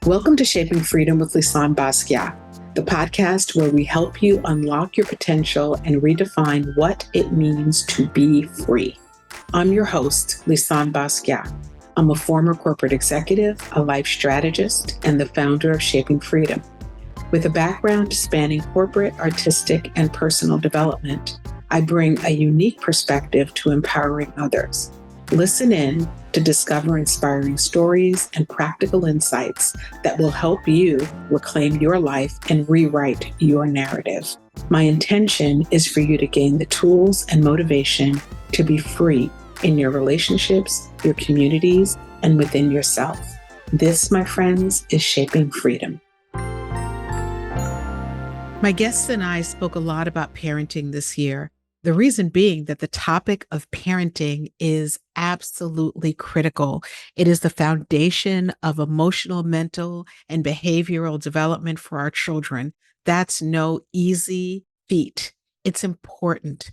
Welcome to Shaping Freedom with Lisan Basquiat, the podcast where we help you unlock your potential and redefine what it means to be free. I'm your host, Lisan Basquiat. I'm a former corporate executive, a life strategist, and the founder of Shaping Freedom. With a background spanning corporate, artistic, and personal development, I bring a unique perspective to empowering others. Listen in to discover inspiring stories and practical insights that will help you reclaim your life and rewrite your narrative. My intention is for you to gain the tools and motivation to be free in your relationships, your communities, and within yourself. This, my friends, is Shaping Freedom. My guests and I spoke a lot about parenting this year. The reason being that the topic of parenting is absolutely critical. It is the foundation of emotional, mental, and behavioral development for our children. That's no easy feat. It's important.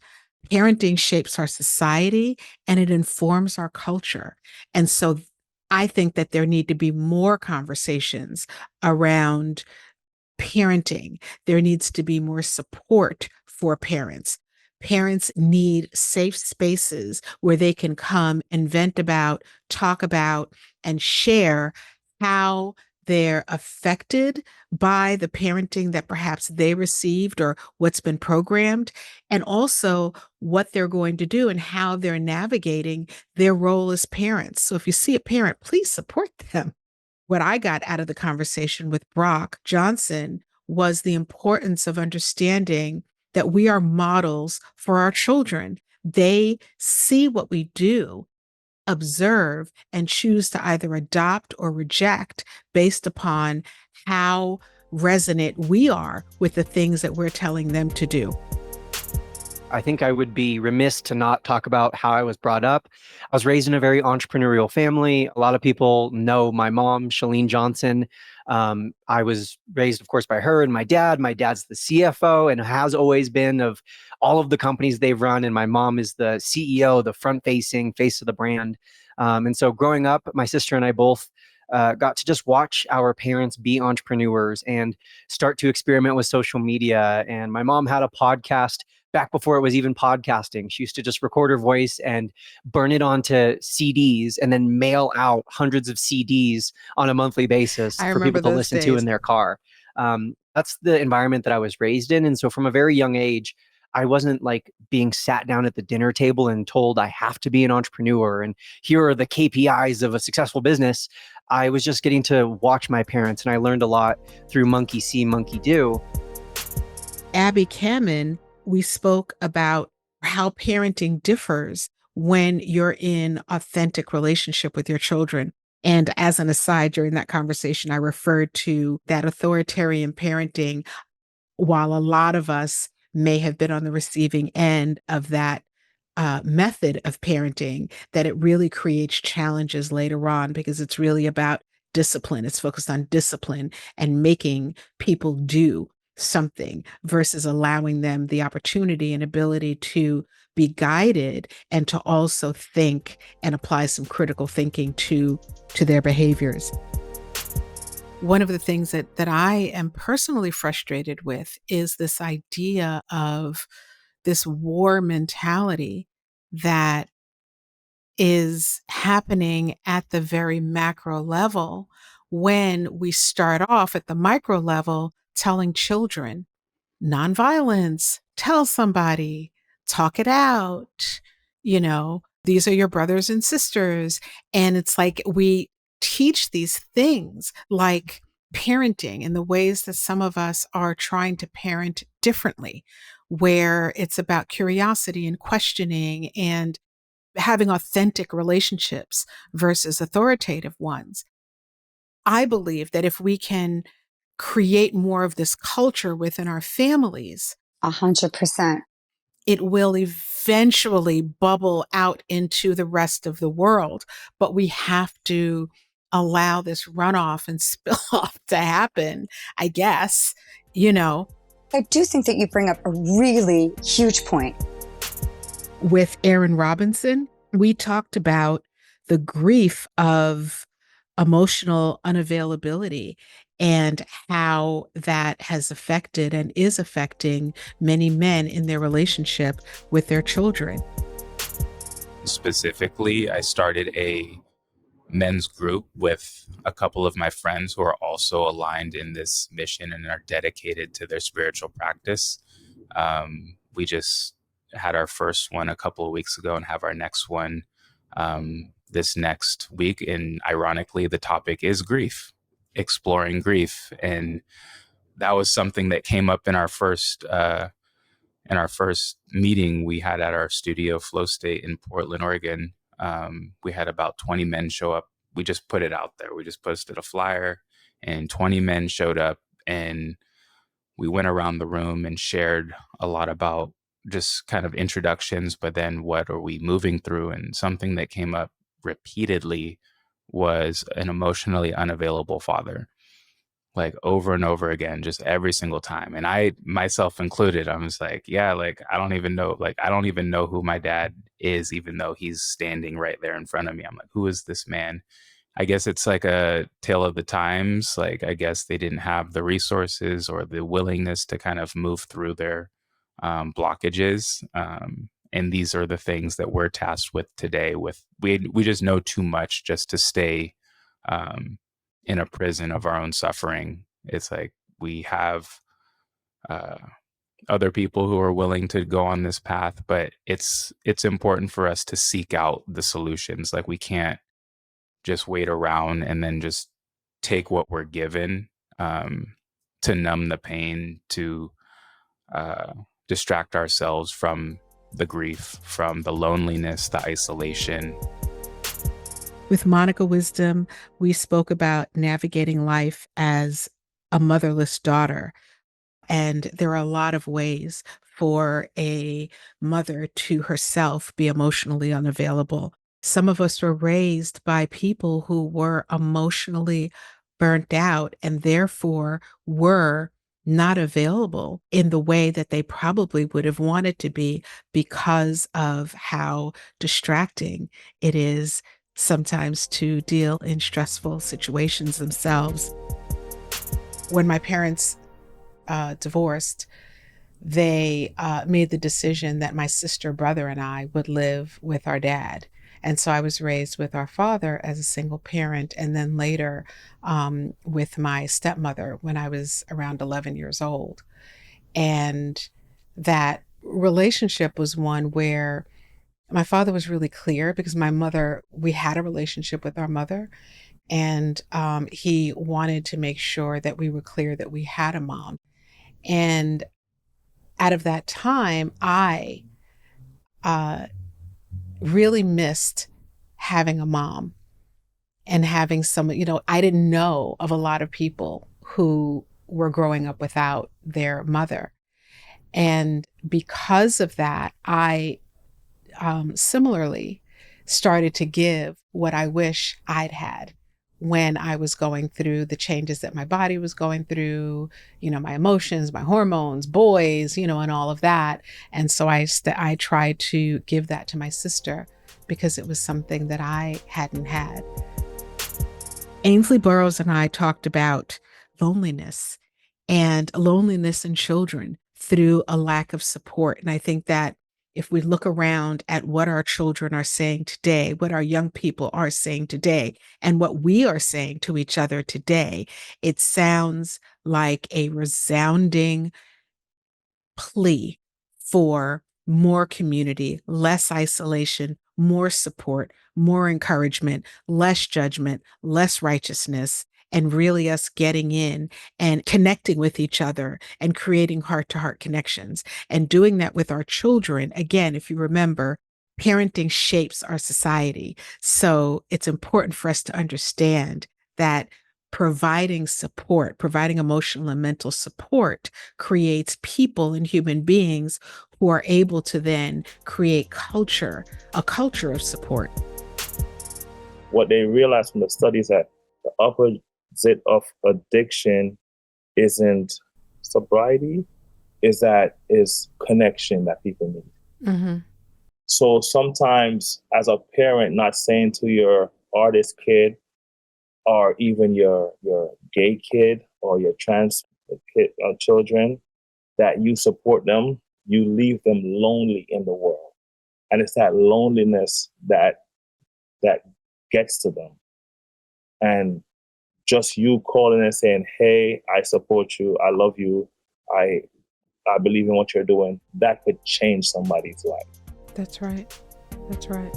Parenting shapes our society and it informs our culture. And so I think that there need to be more conversations around parenting. There needs to be more support for parents. Parents need safe spaces where they can come and vent about, talk about, and share how they're affected by the parenting that perhaps they received or what's been programmed, and also what they're going to do and how they're navigating their role as parents. So if you see a parent, please support them. What I got out of the conversation with Brock Johnson was the importance of understanding that we are models for our children. They see what we do, observe, and choose to either adopt or reject based upon how resonant we are with the things that we're telling them to do. I think I would be remiss to not talk about how I was brought up. I was raised in a very entrepreneurial family. A lot of people know my mom, Shalene Johnson. I was raised, of course, by her and my dad. My dad's the CFO and has always been of all of the companies they've run. And my mom is the CEO, the front-facing face of the brand. And so growing up, my sister and I both got to just watch our parents be entrepreneurs and start to experiment with social media. And my mom had a podcast back before it was even podcasting. She used to just record her voice and burn it onto CDs and then mail out hundreds of CDs on a monthly basis for people to listen to in their car. That's the environment that I was raised in. And so from a very young age, I wasn't like being sat down at the dinner table and told I have to be an entrepreneur and here are the KPIs of a successful business. I was just getting to watch my parents, and I learned a lot through monkey see, monkey do. Abby Kamen, we spoke about how parenting differs when you're in authentic relationship with your children. And as an aside, during that conversation, I referred to that authoritarian parenting. While a lot of us may have been on the receiving end of that method of parenting, that it really creates challenges later on because it's really about discipline. It's focused on discipline and making people do something versus allowing them the opportunity and ability to be guided and to also think and apply some critical thinking to their behaviors. One of the things that I am personally frustrated with is this idea of this war mentality that is happening at the very macro level when we start off at the micro level telling children, nonviolence, tell somebody, talk it out, these are your brothers and sisters. And it's like we teach these things like parenting in the ways that some of us are trying to parent differently, where it's about curiosity and questioning and having authentic relationships versus authoritative ones. I believe that if we can create more of this culture within our families, 100%, it will eventually bubble out into the rest of the world. But we have to allow this runoff and spill off to happen, I guess, I do think that you bring up a really huge point. With Aaron Robinson, we talked about the grief of emotional unavailability and how that has affected and is affecting many men in their relationship with their children. Specifically, I started a men's group with a couple of my friends who are also aligned in this mission and are dedicated to their spiritual practice. We just had our first one a couple of weeks ago and have our next one this next week. And ironically, the topic is grief, exploring grief. And that was something that came up in our first meeting we had at our studio, Flow State in Portland, Oregon. We had about 20 men show up. We just put it out there. We just posted a flyer and 20 men showed up, and we went around the room and shared a lot about just kind of introductions, but then what are we moving through? And something that came up repeatedly was an emotionally unavailable father, like over and over again, just every single time. And I, myself included, I was like, yeah, like, I don't even know who my dad is, even though he's standing right there in front of me. I'm like, who is this man? I guess it's like a tale of the times. Like, I guess they didn't have the resources or the willingness to kind of move through their blockages. And these are the things that we're tasked with today. We just know too much just to stay in a prison of our own suffering. It's like we have other people who are willing to go on this path, but it's important for us to seek out the solutions. Like, we can't just wait around and then just take what we're given to numb the pain, to distract ourselves from the grief, from the loneliness, the isolation. With Monica Wisdom, we spoke about navigating life as a motherless daughter. And there are a lot of ways for a mother to herself be emotionally unavailable. Some of us were raised by people who were emotionally burnt out and therefore were not available in the way that they probably would have wanted to be because of how distracting it is sometimes to deal in stressful situations themselves. When my parents divorced, they made the decision that my sister, brother, and I would live with our dad. And so I was raised with our father as a single parent, and then later with my stepmother when I was around 11 years old. And that relationship was one where my father was really clear because we had a relationship with our mother, and he wanted to make sure that we were clear that we had a mom. And out of that time, I really missed having a mom and having someone, I didn't know of a lot of people who were growing up without their mother. And because of that, I similarly started to give what I wish I'd had when I was going through the changes that my body was going through, my emotions, my hormones, boys, and all of that. And so I tried to give that to my sister because it was something that I hadn't had. Ainsley Burroughs and I talked about loneliness in children through a lack of support. And I think that if we look around at what our children are saying today, what our young people are saying today, and what we are saying to each other today, it sounds like a resounding plea for more community, less isolation, more support, more encouragement, less judgment, less righteousness, and really us getting in and connecting with each other and creating heart-to-heart connections and doing that with our children. Again, if you remember, parenting shapes our society. So it's important for us to understand that providing support, providing emotional and mental support creates people and human beings who are able to then create a culture of support. What they realized from the studies that the opposite of addiction isn't sobriety, is connection that people need. Mm-hmm. So sometimes as a parent, not saying to your artist kid, or even your gay kid or your trans kid, children, that you support them, you leave them lonely in the world. And it's that loneliness that gets to them. And just you calling and saying, hey, I support you, I love you, I believe in what you're doing, that could change somebody's life. That's right. That's right.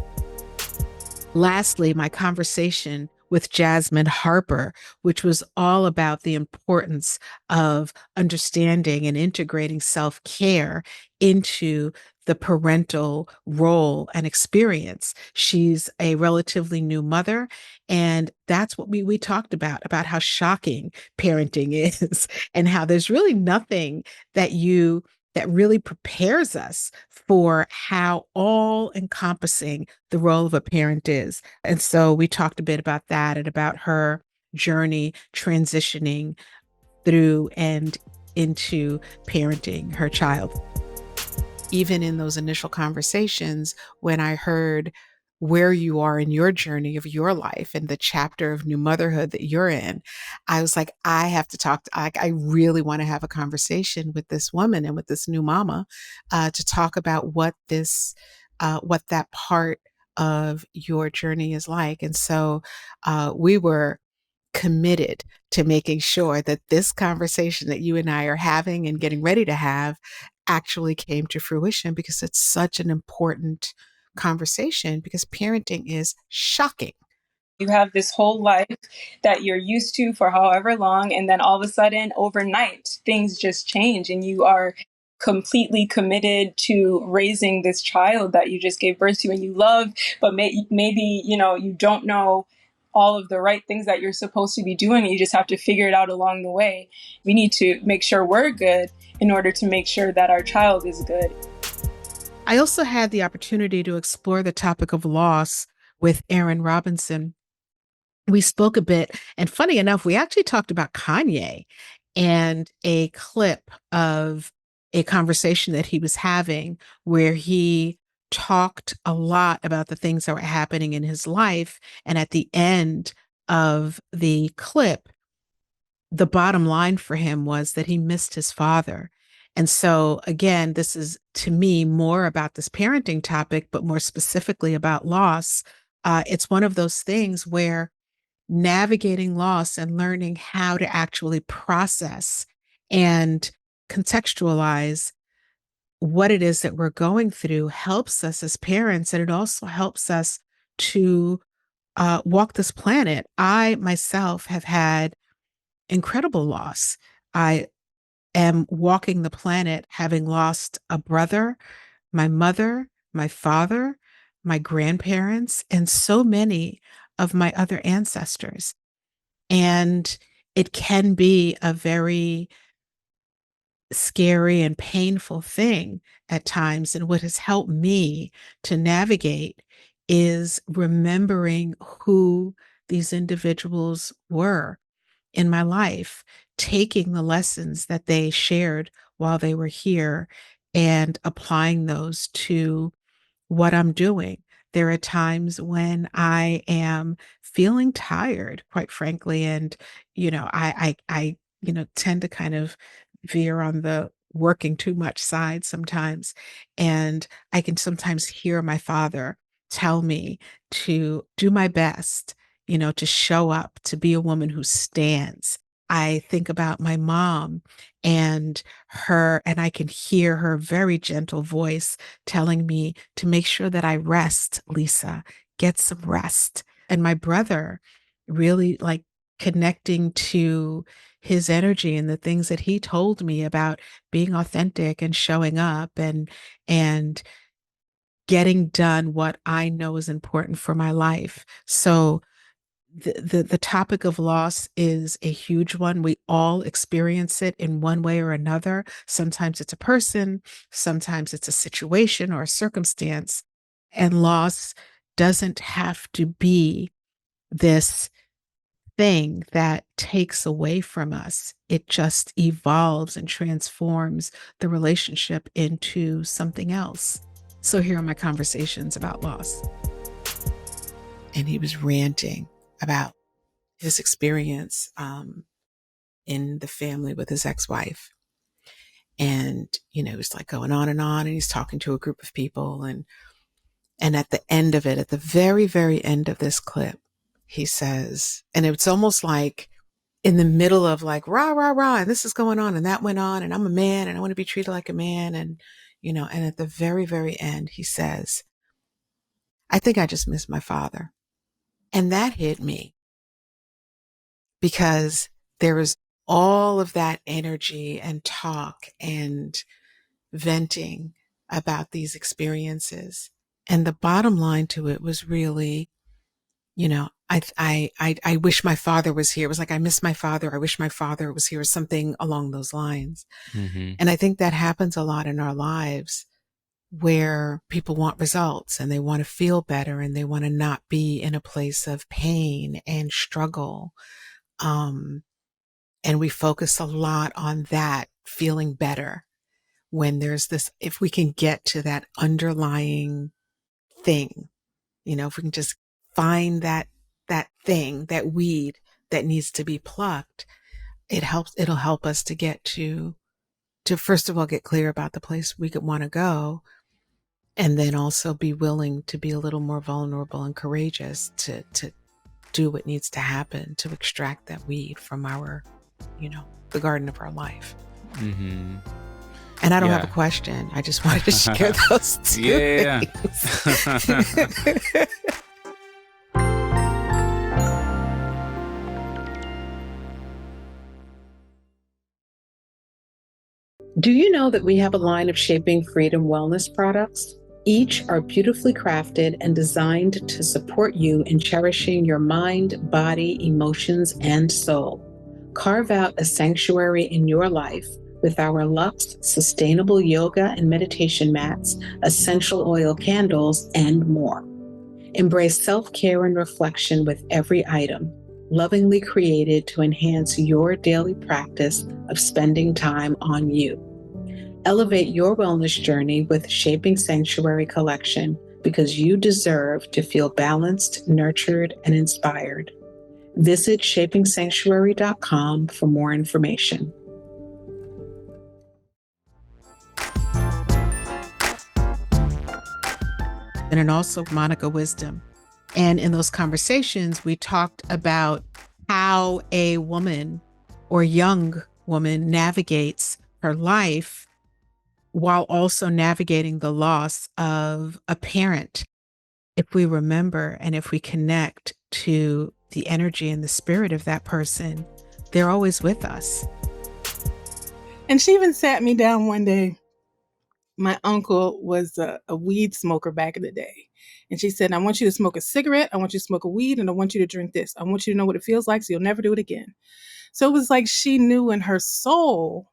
Lastly, my conversation with Jasmine Harper, which was all about the importance of understanding and integrating self-care into the parental role and experience. She's a relatively new mother, and that's what we talked about how shocking parenting is and how there's really nothing that really prepares us for how all encompassing the role of a parent is. And so we talked a bit about that and about her journey transitioning through and into parenting her child. Even in those initial conversations, when I heard where you are in your journey of your life and the chapter of new motherhood that you're in, I was like, I have to I really want to have a conversation with this woman and with this new mama to talk about what that part of your journey is like. And so we were committed to making sure that this conversation that you and I are having and getting ready to have actually came to fruition, because it's such an important conversation, because parenting is shocking. You have this whole life that you're used to for however long, and then all of a sudden, overnight, things just change, and you are completely committed to raising this child that you just gave birth to and you love, but maybe, you don't know all of the right things that you're supposed to be doing. You just have to figure it out along the way. We need to make sure we're good in order to make sure that our child is good. I also had the opportunity to explore the topic of loss with Aaron Robinson. We spoke a bit, and funny enough, we actually talked about Kanye and a clip of a conversation that he was having where he talked a lot about the things that were happening in his life. And at the end of the clip, the bottom line for him was that he missed his father. And so, again, this is to me more about this parenting topic, but more specifically about loss. It's one of those things where navigating loss and learning how to actually process and contextualize what it is that we're going through helps us as parents. And it also helps us to walk this planet. I myself have had incredible loss. I am walking the planet having lost a brother, my mother, my father, my grandparents, and so many of my other ancestors. And it can be a very scary and painful thing at times. And what has helped me to navigate is remembering who these individuals were in my life, taking the lessons that they shared while they were here and applying those to what I'm doing. There are times when I am feeling tired, quite frankly, and I tend to kind of veer on the working too much side sometimes, and I can sometimes hear my father tell me to do my best, to show up, to be a woman who stands. I think about my mom and and I can hear her very gentle voice telling me to make sure that I rest, Lisa, get some rest. And my brother really like connecting to his energy and the things that he told me about being authentic and showing up and getting done what I know is important for my life. So the topic of loss is a huge one. We all experience it in one way or another. Sometimes it's a person, sometimes it's a situation or a circumstance. And loss doesn't have to be this thing that takes away from us. It just evolves and transforms the relationship into something else. So here are my conversations about loss. And he was ranting about his experience in the family with his ex-wife. And, it was like going on, and he's talking to a group of people. And at the end of it, at the very, very end of this clip, he says, and it's almost like in the middle of like, rah, rah, rah, and this is going on, and that went on, and I'm a man, and I want to be treated like a man. And, and at the very, very end, he says, I think I just miss my father. And that hit me because there was all of that energy and talk and venting about these experiences. And the bottom line to it was really, I wish my father was here. It was like, I miss my father. I wish my father was here, something along those lines. Mm-hmm. And I think that happens a lot in our lives where people want results and they want to feel better and they want to not be in a place of pain and struggle. And we focus a lot on that feeling better when there's this, if we can get to that underlying thing, if we can just find that thing, that weed that needs to be plucked, it'll help us to get to first of all, get clear about the place we could want to go. And then also be willing to be a little more vulnerable and courageous to do what needs to happen to extract that weed from our, the garden of our life. Mm-hmm. And I don't have a question. I just wanted to share those two things. Do you know that we have a line of Shaping Freedom wellness products? Each are beautifully crafted and designed to support you in cherishing your mind, body, emotions, and soul. Carve out a sanctuary in your life with our Luxe sustainable yoga and meditation mats, essential oil candles, and more. Embrace self-care and reflection with every item, lovingly created to enhance your daily practice of spending time on you. Elevate your wellness journey with Shaping Sanctuary Collection because you deserve to feel balanced, nurtured, and inspired. Visit shapingsanctuary.com for more information. And also Monica Wisdom. And in those conversations, we talked about how a woman or young woman navigates her life while also navigating the loss of a parent. If we remember and if we connect to the energy and the spirit of that person, they're always with us. And she even sat me down one day. My uncle was a weed smoker back in the day. And she said, I want you to smoke a cigarette, I want you to smoke a weed, and I want you to drink this. I want you to know what it feels like so you'll never do it again. So it was like she knew in her soul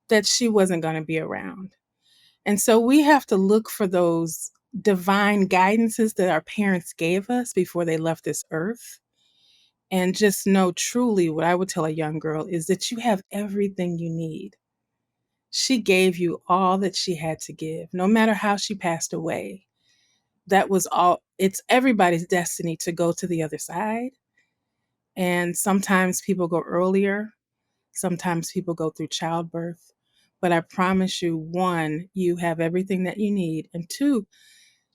that she wasn't going to be around. And so we have to look for those divine guidances that our parents gave us before they left this earth. And just know truly what I would tell a young girl is that you have everything you need. She gave you all that she had to give, no matter how she passed away. That was all. It's everybody's destiny to go to the other side. And sometimes people go earlier. Sometimes people go through childbirth. But I promise you, one, you have everything that you need. And two,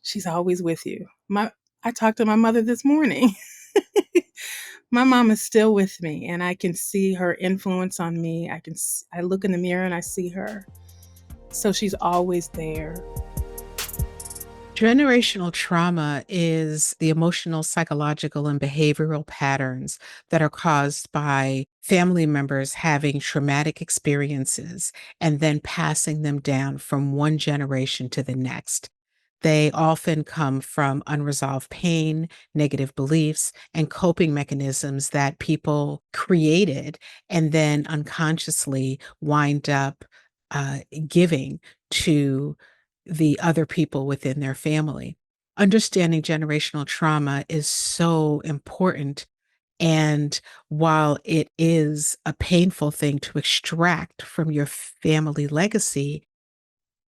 she's always with you. I talked to my mother this morning. My mom is still with me, and I can see her influence on me. I look in the mirror and I see her. So she's always there. Generational trauma is the emotional, psychological, and behavioral patterns that are caused by family members having traumatic experiences and then passing them down from one generation to the next. They often come from unresolved pain, negative beliefs, and coping mechanisms that people created and then unconsciously wind up giving to the other people within their family. Understanding generational trauma is so important. And while it is a painful thing to extract from your family legacy,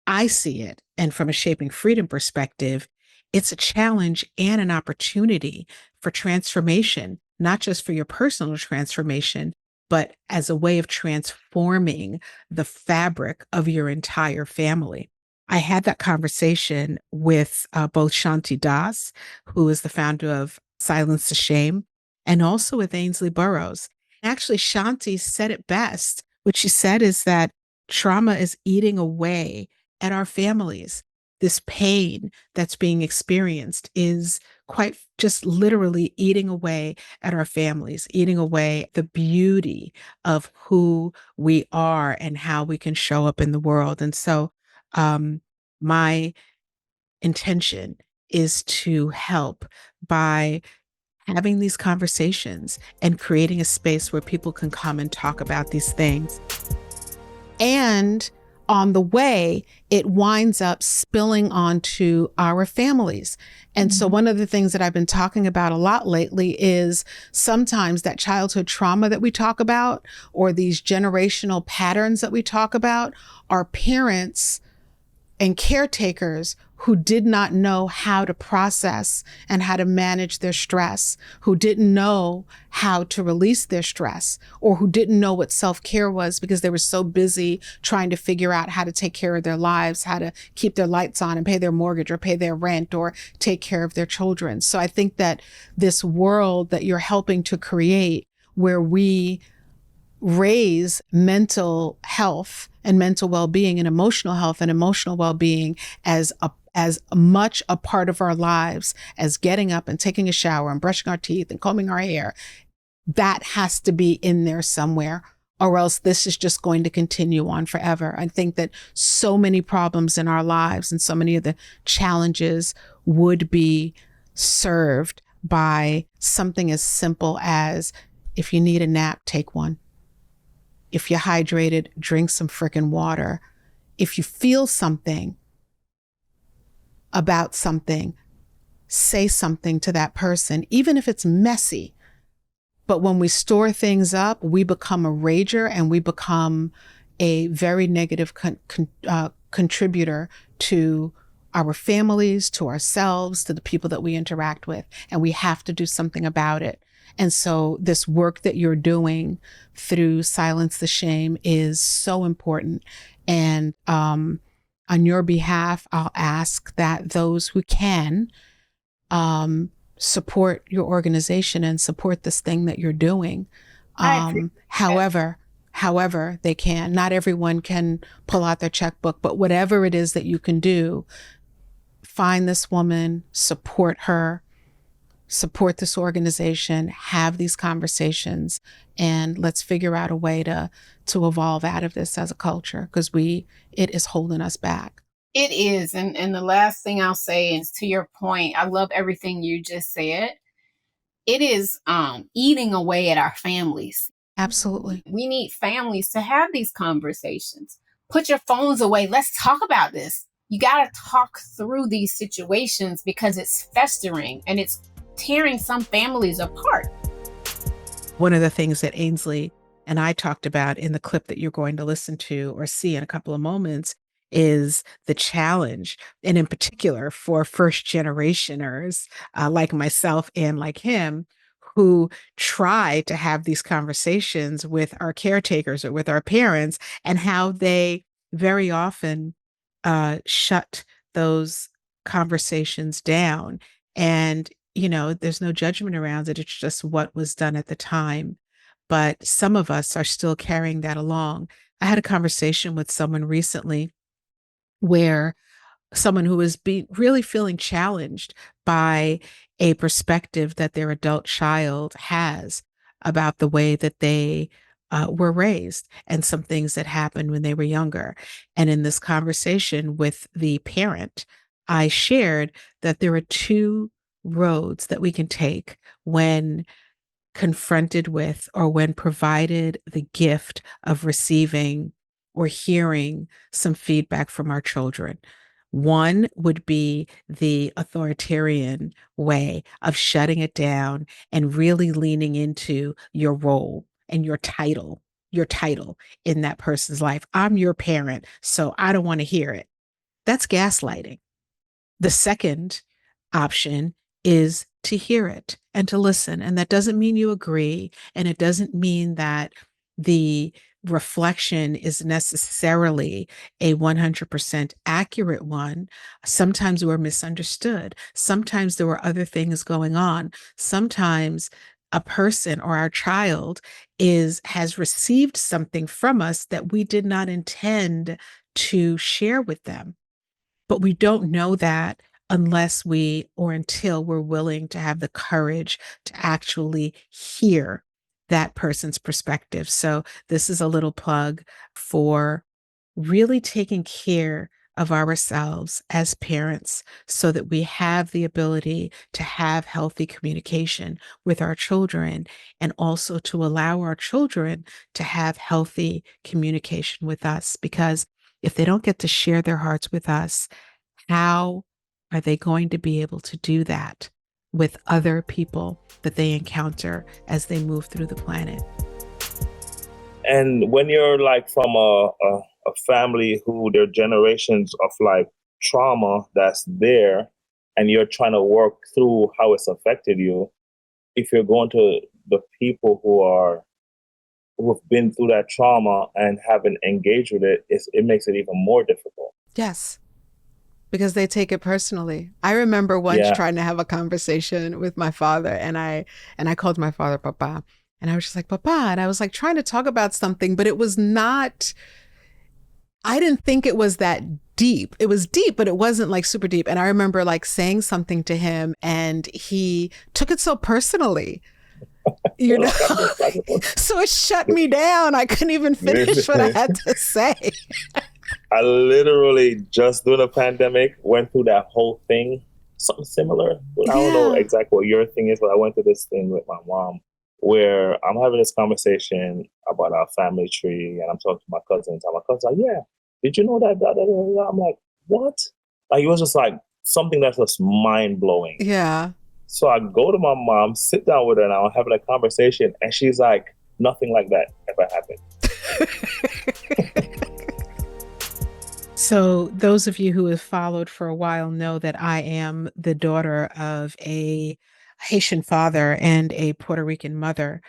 I see it, and from a Shaping Freedom perspective, it's a challenge and an opportunity for transformation, not just for your personal transformation, but as a way of transforming the fabric of your entire family. I had that conversation with both Shanti Das, who is the founder of Silence the Shame, and also with Ainsley Burroughs. Actually, Shanti said it best. What she said is that trauma is eating away at our families. This pain that's being experienced is quite just literally eating away at our families, eating away the beauty of who we are and how we can show up in the world. And so, my intention is to help by having these conversations and creating a space where people can come and talk about these things. And on the way, it winds up spilling onto our families. And so one of the things that I've been talking about a lot lately is sometimes that childhood trauma that we talk about, or these generational patterns that we talk about, are parents and caretakers who did not know how to process and how to manage their stress, who didn't know how to release their stress, or who didn't know what self-care was because they were so busy trying to figure out how to take care of their lives, how to keep their lights on and pay their mortgage or pay their rent or take care of their children. So I think that this world that you're helping to create, where we raise mental health and mental well-being and emotional health and emotional well-being as much a part of our lives as getting up and taking a shower and brushing our teeth and combing our hair, that has to be in there somewhere, or else this is just going to continue on forever. I think that so many problems in our lives and so many of the challenges would be served by something as simple as, if you need a nap, take one. If you're hydrated, drink some freaking water. If you feel something about something, say something to that person, even if it's messy. But when we store things up, we become a rager and we become a very negative contributor to our families, to ourselves, to the people that we interact with. And we have to do something about it. And so this work that you're doing through Silence the Shame is so important. And on your behalf, I'll ask that those who can support your organization and support this thing that you're doing. However they can. Not everyone can pull out their checkbook, but whatever it is that you can do, find this woman, support her, support this organization, have these conversations, and let's figure out a way to evolve out of this as a culture, because it is holding us back. It is. And the last thing I'll say is, to your point, I love everything you just said. It is eating away at our families. Absolutely. We need families to have these conversations. Put your phones away. Let's talk about this. You got to talk through these situations because it's festering and it's tearing some families apart. One of the things that Ainsley and I talked about in the clip that you're going to listen to or see in a couple of moments is the challenge, and in particular for first generationers like myself and like him, who try to have these conversations with our caretakers or with our parents, and how they very often shut those conversations down. And there's no judgment around it. It's just what was done at the time. But some of us are still carrying that along. I had a conversation with someone recently where someone who was really feeling challenged by a perspective that their adult child has about the way that they were raised and some things that happened when they were younger. And in this conversation with the parent, I shared that there are two roads that we can take when confronted with or when provided the gift of receiving or hearing some feedback from our children. One would be the authoritarian way of shutting it down and really leaning into your role and your title in that person's life. I'm your parent, so I don't want to hear it. That's gaslighting. The second option is to hear it and to listen. And that doesn't mean you agree. And it doesn't mean that the reflection is necessarily a 100% accurate one. Sometimes we're misunderstood. Sometimes there were other things going on. Sometimes a person or our child has received something from us that we did not intend to share with them. But we don't know that unless or until we're willing to have the courage to actually hear that person's perspective. So this is a little plug for really taking care of ourselves as parents so that we have the ability to have healthy communication with our children, and also to allow our children to have healthy communication with us. Because if they don't get to share their hearts with us, how are they going to be able to do that with other people that they encounter as they move through the planet? And when you're like from a family who there are generations of like trauma that's there, and you're trying to work through how it's affected you, if you're going to the people who have been through that trauma and haven't engaged with it, it makes it even more difficult. Yes. Because they take it personally. I remember once trying to have a conversation with my father, and I called my father Papa, and I was just like, Papa, and I was like trying to talk about something, but it was not, I didn't think it was that deep. It was deep, but it wasn't like super deep. And I remember like saying something to him, and he took it so personally. You know, so it shut me down. I couldn't even finish what I had to say. I literally just during the pandemic went through that whole thing, something similar. But I don't know exactly what your thing is, but I went through this thing with my mom where I'm having this conversation about our family tree, and I'm talking to my cousins. And my cousin's like, "Yeah, did you know that?" Da, da, da, da. I'm like, "What?" Like, it was just like something that's just mind blowing. Yeah. So I go to my mom, sit down with her, and I'm having a conversation, and she's like, "Nothing like that ever happened." So those of you who have followed for a while know that I am the daughter of a Haitian father and a Puerto Rican mother.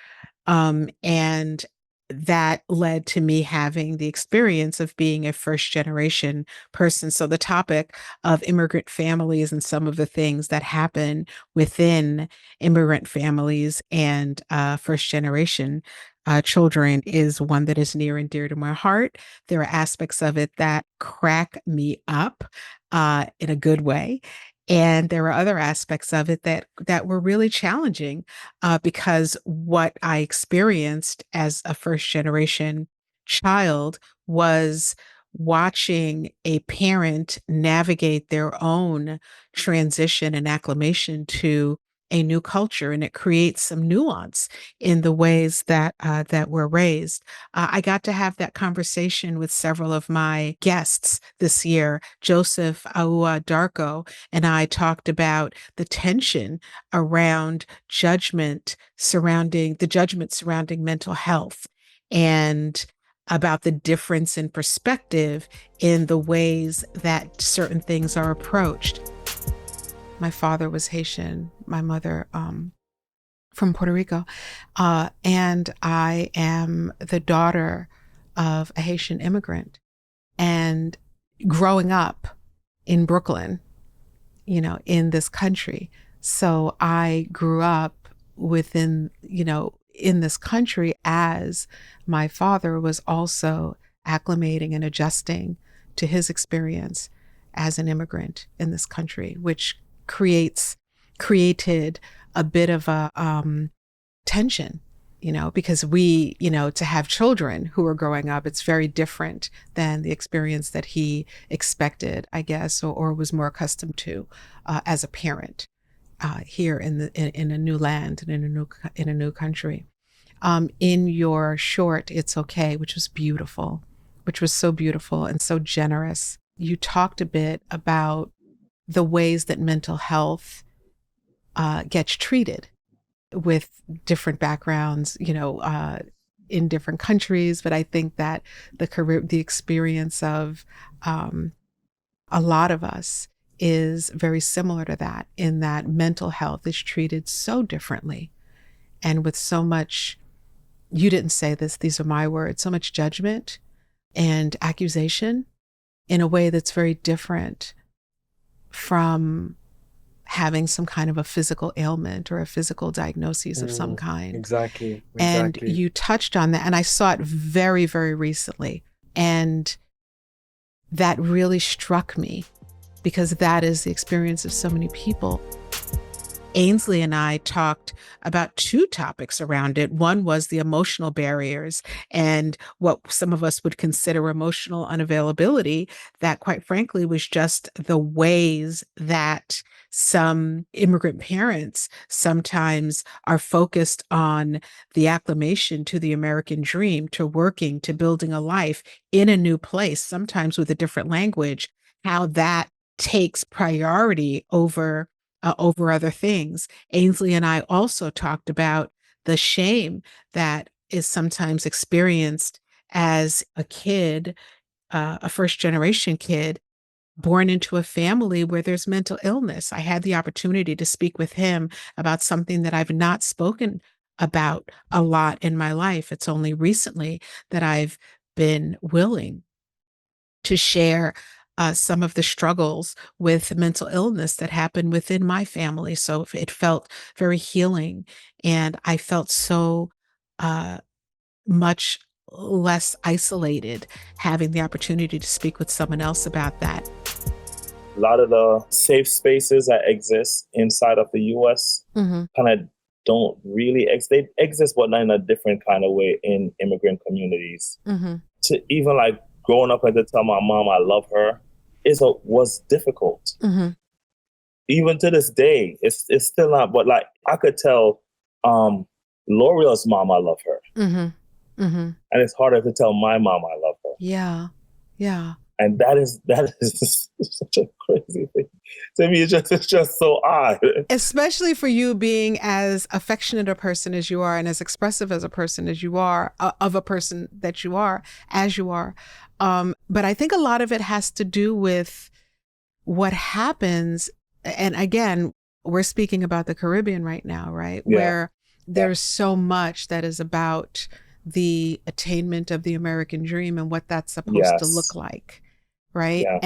And that led to me having the experience of being a first generation person. So the topic of immigrant families and some of the things that happen within immigrant families and first generation children is one that is near and dear to my heart. There are aspects of it that crack me up in a good way. And there are other aspects of it that were really challenging because what I experienced as a first generation child was watching a parent navigate their own transition and acclimation to a new culture, and it creates some nuance in the ways that we're raised. I got to have that conversation with several of my guests this year. Joseph Awuah-Darko and I talked about the tension around judgment surrounding mental health, and about the difference in perspective in the ways that certain things are approached. My father was Haitian, my mother from Puerto Rico, and I am the daughter of a Haitian immigrant. And growing up in Brooklyn, you know, in this country, so I grew up within, you know, in this country as my father was also acclimating and adjusting to his experience as an immigrant in this country, which created a bit of a tension, you know, because we, you know, to have children who are growing up, it's very different than the experience that he expected, I guess, or was more accustomed to as a parent here in a new land and in a new country. In your short, It's Okay, which was beautiful, which was so beautiful and so generous, you talked a bit about the ways that mental health gets treated with different backgrounds, you know, in different countries. But I think that the experience of a lot of us is very similar to that, in that mental health is treated so differently and with so much, you didn't say this, these are my words, so much judgment and accusation in a way that's very different from having some kind of a physical ailment or a physical diagnosis of some kind. Exactly. And you touched on that, and I saw it very, very recently. And that really struck me because that is the experience of so many people. Ainsley and I talked about two topics around it. One was the emotional barriers and what some of us would consider emotional unavailability, that quite frankly was just the ways that some immigrant parents sometimes are focused on the acclimation to the American dream, to working, to building a life in a new place, sometimes with a different language, how that takes priority over other things. Ainsley and I also talked about the shame that is sometimes experienced as a kid, a first generation kid, born into a family where there's mental illness. I had the opportunity to speak with him about something that I've not spoken about a lot in my life. It's only recently that I've been willing to share some of the struggles with mental illness that happened within my family. So it felt very healing. And I felt so much less isolated having the opportunity to speak with someone else about that. A lot of the safe spaces that exist inside of the U.S. kind of don't really they exist, but not in a different kind of way in immigrant communities. To even like growing up and to tell my mom I love her was difficult. Even to this day, it's still not. But like I could tell L'Oreal's mom I love her, and it's harder to tell my mom I love her. Yeah. And that is such a crazy thing. To me, it's just so odd. Especially for you being as affectionate a person as you are and as expressive as a person as you are, of a person that you are, as you are. But I think a lot of it has to do with what happens. And again, we're speaking about the Caribbean right now, right? Yeah. Where there's so much that is about the attainment of the American dream and what that's supposed to look like. Right. Yeah.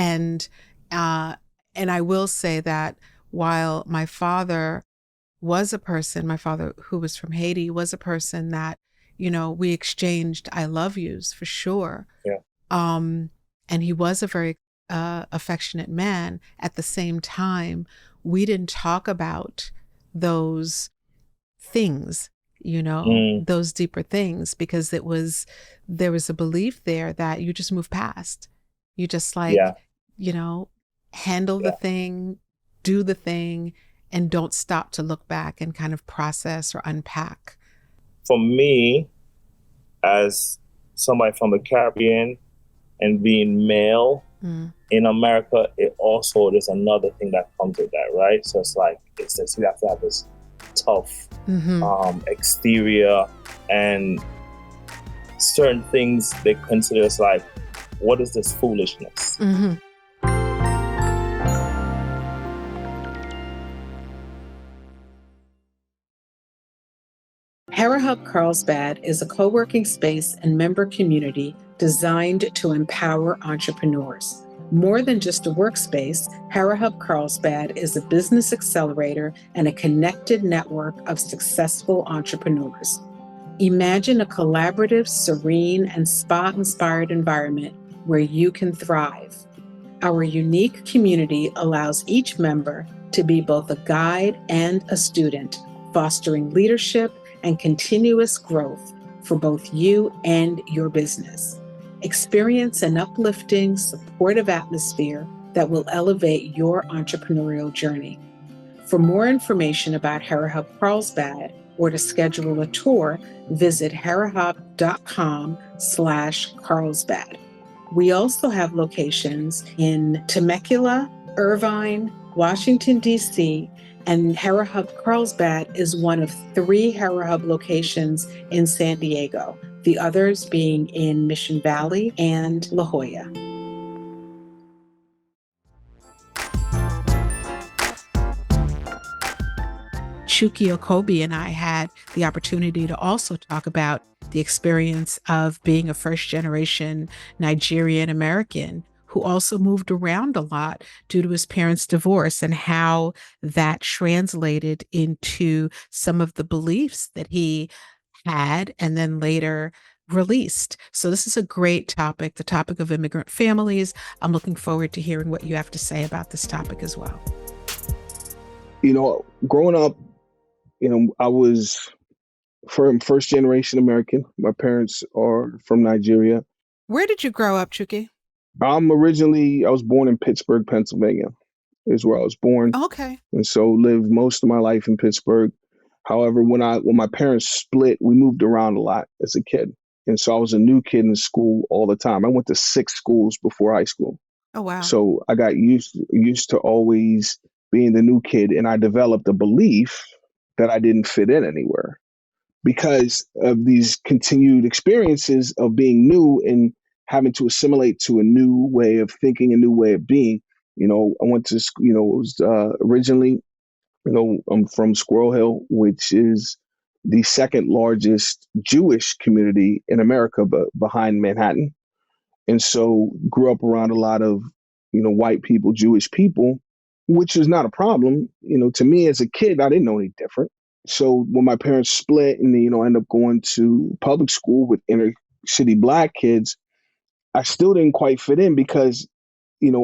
And I will say that while my father who was from Haiti, was a person that, we exchanged I love yous for sure. Yeah. And he was a very affectionate man. At the same time, we didn't talk about those things, those deeper things, because there was a belief there that you just move past. You just handle the thing, do the thing, and don't stop to look back and kind of process or unpack. For me, as somebody from the Caribbean and being male in America, there's another thing that comes with that, right? So it's like, you have to have this tough exterior, and certain things they consider as like, what is this foolishness? HeraHub Carlsbad is a co-working space and member community designed to empower entrepreneurs. More than just a workspace, HeraHub Carlsbad is a business accelerator and a connected network of successful entrepreneurs. Imagine a collaborative, serene, and spa-inspired environment where you can thrive. Our unique community allows each member to be both a guide and a student, fostering leadership and continuous growth for both you and your business. Experience an uplifting, supportive atmosphere that will elevate your entrepreneurial journey. For more information about HeraHub Carlsbad or to schedule a tour, visit herahub.com/Carlsbad. We also have locations in Temecula, Irvine, Washington, D.C., and HeraHub Carlsbad is one of 3 HeraHub locations in San Diego, the others being in Mission Valley and La Jolla. Chukky Okobi and I had the opportunity to also talk about the experience of being a first generation Nigerian American who also moved around a lot due to his parents' divorce and how that translated into some of the beliefs that he had and then later released. So this is a great topic, the topic of immigrant families. I'm looking forward to hearing what you have to say about this topic as well. Growing up, I was from first generation American. My parents are from Nigeria. Where did you grow up, Chukky? I was born in Pittsburgh, Pennsylvania, is where I was born. Okay. And so lived most of my life in Pittsburgh. However, when my parents split, we moved around a lot as a kid. And so I was a new kid in school all the time. I went to 6 schools before high school. Oh, wow. So I got used to always being the new kid. And I developed a belief that I didn't fit in anywhere because of these continued experiences of being new and having to assimilate to a new way of thinking, a new way of being. I went to, it was originally, I'm from Squirrel Hill, which is the second largest Jewish community in America, but behind Manhattan. And so grew up around a lot of, white people, Jewish people, which is not a problem. To me as a kid, I didn't know any different. So when my parents split and, ended up going to public school with inner city Black kids, I still didn't quite fit in because,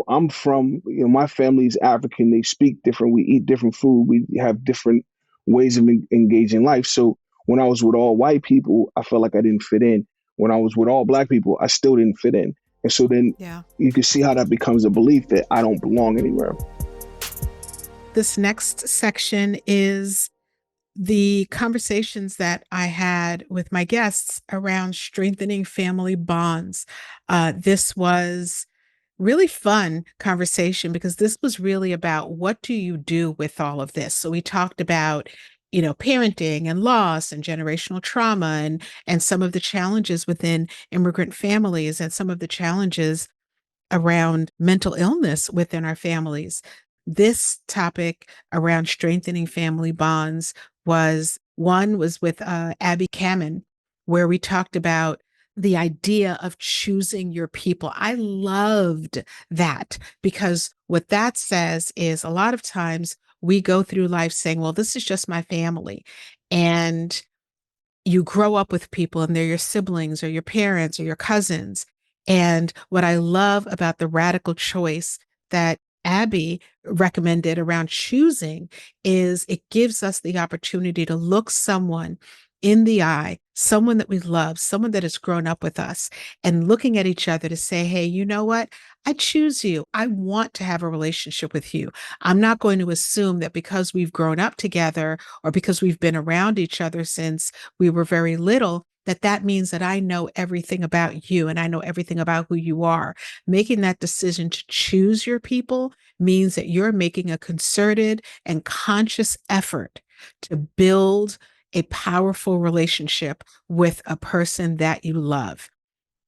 I'm from, my family's African. They speak different. We eat different food. We have different ways of engaging life. So when I was with all white people, I felt like I didn't fit in. When I was with all Black people, I still didn't fit in. And so then you can see how that becomes a belief that I don't belong anywhere. This next section is the conversations that I had with my guests around strengthening family bonds. This was really fun conversation because this was really about what do you do with all of this. So we talked about, parenting and loss and generational trauma and some of the challenges within immigrant families and some of the challenges around mental illness within our families. This topic around strengthening family bonds was with Abby Kamen, where we talked about the idea of choosing your people. I loved that because what that says is a lot of times we go through life saying, well, this is just my family. And you grow up with people and they're your siblings or your parents or your cousins. And what I love about the radical choice that Abby recommended around choosing is it gives us the opportunity to look someone in the eye, someone that we love, someone that has grown up with us, and looking at each other to say, hey, you know what? I choose you. I want to have a relationship with you. I'm not going to assume that because we've grown up together or because we've been around each other since we were very little, that means that I know everything about you and I know everything about who you are. Making that decision to choose your people means that you're making a concerted and conscious effort to build a powerful relationship with a person that you love.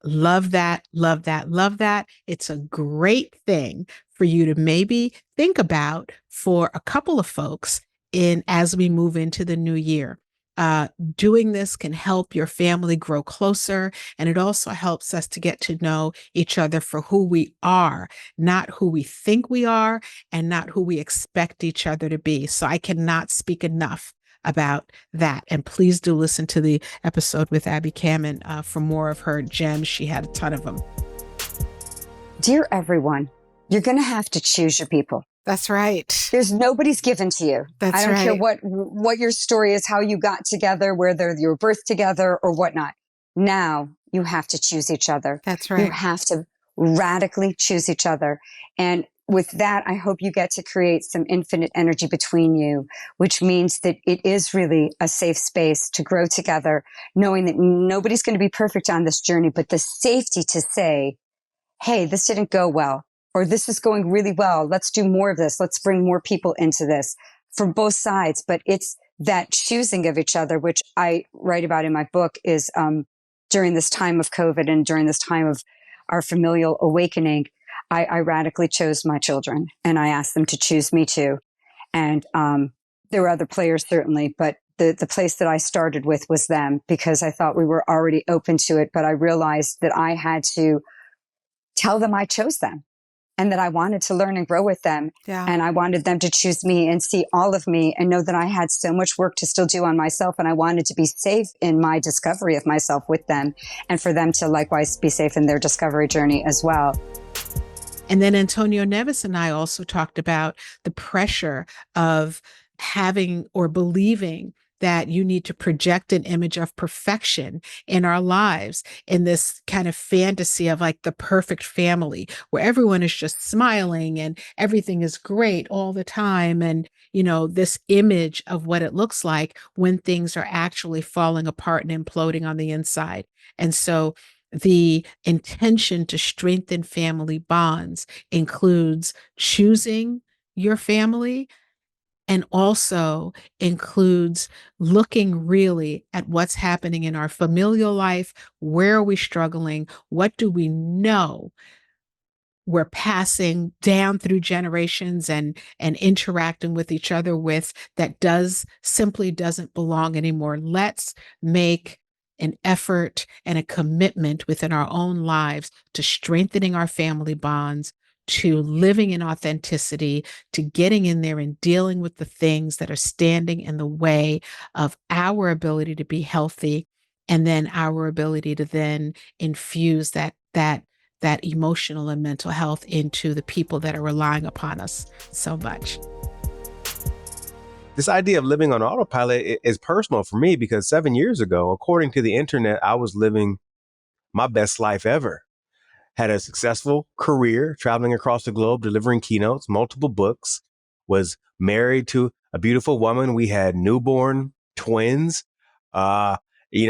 Love that, love that, love that. It's a great thing for you to maybe think about for a couple of folks as we move into the new year. Doing this can help your family grow closer, and it also helps us to get to know each other for who we are, not who we think we are, and not who we expect each other to be. So I cannot speak enough about that. And please do listen to the episode with Abby Kamen for more of her gems. She had a ton of them. Dear everyone, you're going to have to choose your people. That's right. There's nobody's given to you. That's I don't right. care what your story is, how you got together, whether you were birthed together or whatnot. Now you have to choose each other. That's right. You have to radically choose each other. And with that, I hope you get to create some infinite energy between you, which means that it is really a safe space to grow together, knowing that nobody's going to be perfect on this journey, but the safety to say, hey, this didn't go well, or this is going really well. Let's do more of this. Let's bring more people into this from both sides. But it's that choosing of each other, which I write about in my book, is during this time of COVID and during this time of our familial awakening, I radically chose my children and I asked them to choose me too. And There were other players, certainly, but the place that I started with was them, because I thought we were already open to it. But I realized that I had to tell them I chose them and that I wanted to learn and grow with them. Yeah. And I wanted them to choose me and see all of me and know that I had so much work to still do on myself. And I wanted to be safe in my discovery of myself with them, and for them to likewise be safe in their discovery journey as well. And then Antonio Neves and I also talked about the pressure of having or believing that you need to project an image of perfection in our lives, in this kind of fantasy of like the perfect family where everyone is just smiling and everything is great all the time. And, you know, this image of what it looks like when things are actually falling apart and imploding on the inside. And so the intention to strengthen family bonds includes choosing your family, and also includes looking really at what's happening in our familial life. Where are we struggling? What do we know we're passing down through generations and interacting with each other with that simply doesn't belong anymore? Let's make an effort and a commitment within our own lives to strengthening our family bonds, to living in authenticity, to getting in there and dealing with the things that are standing in the way of our ability to be healthy, and then our ability to then infuse that emotional and mental health into the people that are relying upon us so much. This idea of living on autopilot is personal for me, because 7 years ago, according to the internet, I was living my best life ever. Had a successful career traveling across the globe, delivering keynotes, multiple books, was married to a beautiful woman. We had newborn twins, driving a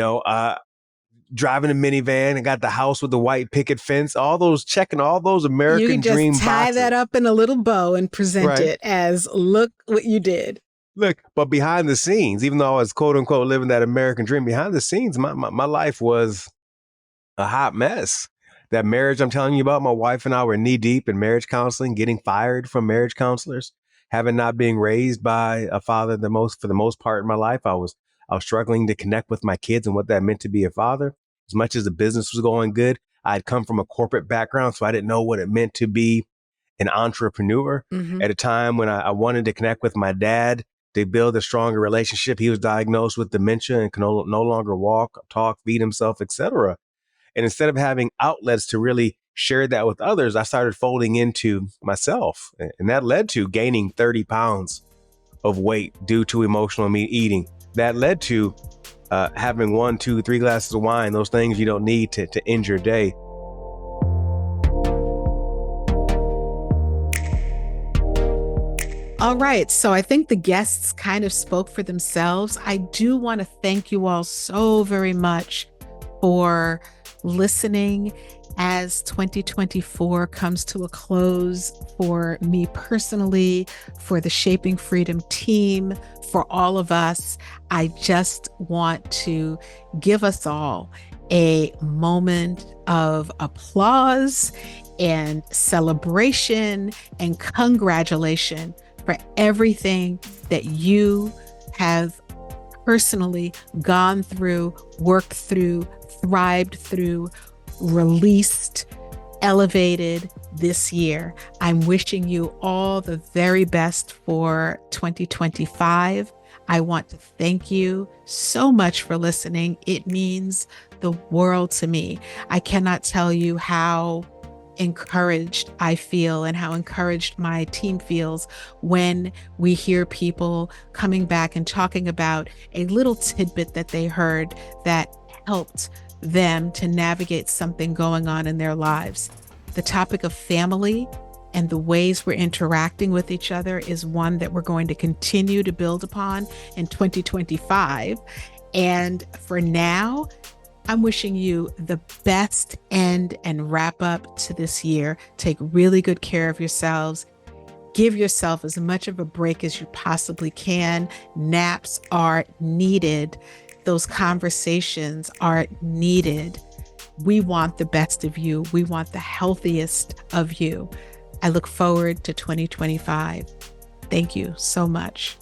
minivan and got the house with the white picket fence, checking all those American dream boxes. You can just tie that up in a little bow and present it as, look what you did. Look, but behind the scenes, even though I was quote unquote living that American dream, behind the scenes, my life was a hot mess. That marriage I'm telling you about, my wife and I were knee deep in marriage counseling, getting fired from marriage counselors, having not being raised by a father for the most part in my life. I was struggling to connect with my kids and what that meant to be a father. As much as the business was going good, I'd come from a corporate background, so I didn't know what it meant to be an entrepreneur. At a time when I wanted to connect with my dad to build a stronger relationship. He was diagnosed with dementia and can no longer walk, talk, feed himself, etc. And instead of having outlets to really share that with others, I started folding into myself. And that led to gaining 30 pounds of weight due to emotional eating. That led to having 1, 2, 3 glasses of wine, those things you don't need to end your day. All right. So I think the guests kind of spoke for themselves. I do want to thank you all so very much for listening as 2024 comes to a close, for me personally, for the Shaping Freedom team, for all of us. I just want to give us all a moment of applause and celebration and congratulation for everything that you have personally gone through, worked through, thrived through, released, elevated this year. I'm wishing you all the very best for 2025. I want to thank you so much for listening. It means the world to me. I cannot tell you how encouraged I feel and how encouraged my team feels when we hear people coming back and talking about a little tidbit that they heard that helped them to navigate something going on in their lives. The topic of family and the ways we're interacting with each other is one that we're going to continue to build upon in 2025. And for now, I'm wishing you the best end and wrap up to this year. Take really good care of yourselves. Give yourself as much of a break as you possibly can. Naps are needed. Those conversations are needed. We want the best of you. We want the healthiest of you. I look forward to 2025. Thank you so much.